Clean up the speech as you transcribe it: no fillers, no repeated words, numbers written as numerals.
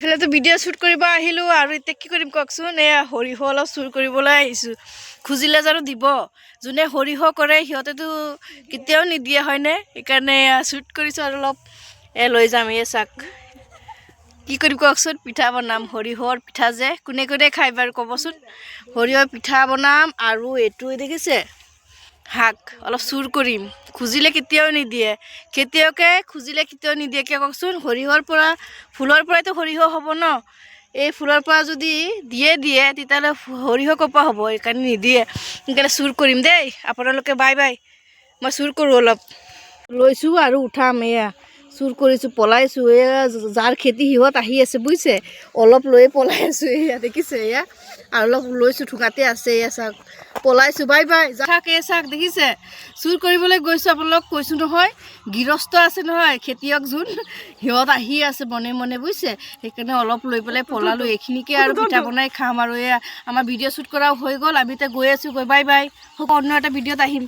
এইফালে তো video' shoot কৰিব আহিলোঁ আৰু এতিয়া কি কৰিম কওকচোন। এয়া সৰিয়হ অলপ চুৰ কৰিবলৈ আহিছোঁ। খুজিলে জানো দিব? যোনে সৰিয়হ কৰে সিহঁতেতো কেতিয়াও নিদিয়ে হয়নে? সেইকাৰণে এয়া শ্বুট কৰিছোঁ আৰু অলপ লৈ যাম। এই চাক কি কৰিম কওকচোন। পিঠা বনাম, সৰিয়হৰ পিঠা যে কোনে কোনে খাই বাৰু ক'বচোন। সৰিয়হৰ পিঠা বনাম আৰু এইটো দেখিছে শাক অলপ চুৰ কৰিম। খুজিলে কেতিয়াও নিদিয়ে, খেতিয়কে খুজিলে কেতিয়াও নিদিয়ে। কিয় কওকচোন, সৰিয়হৰ পৰা ফুলৰ পৰাইতো সৰিয়হ হ'ব ন। এই ফুলৰ পৰা যদি দিয়ে তেতিয়াহ'লে সৰিয়হ ক'ৰ পৰা হ'ব? সেইকাৰণে নিদিয়ে। সেইকাৰণে চুৰ কৰিম দেই। আপোনালোকে বাই বাই। মই চুৰ কৰোঁ, অলপ লৈছোঁ আৰু উঠাম। এয়া চুৰ কৰিছোঁ, পলাইছোঁ। এয়া যাৰ খেতি সিহঁত আহি আছে বুজিছে, অলপ লৈয়ে পলাই আছোঁ। এয়া দেখিছে, এয়া আৰু অলপ লৈছোঁ, ঠোঙাতে আছে। এয়া চাওক পলাইছোঁ, বাই বাই। চাক এই চাক দেখিছে, চুৰ কৰিবলৈ গৈছোঁ। আপোনালোক কৈছোঁ নহয়, গৃহস্থ আছে নহয়, খেতিয়ক যোন, সিহঁত আহি আছে মনে মনে বুজিছে। সেইকাৰণে অলপ লৈ পেলাই পলালোঁ। এইখিনিকে আৰু পিঠা বনাই খাম। আৰু এয়া আমাৰ ভিডিঅ' শ্বুট কৰাও হৈ গ'ল। আমি এতিয়া গৈ আছোঁ, বাই বাই। অন্য এটা ভিডিঅ'ত আহিম।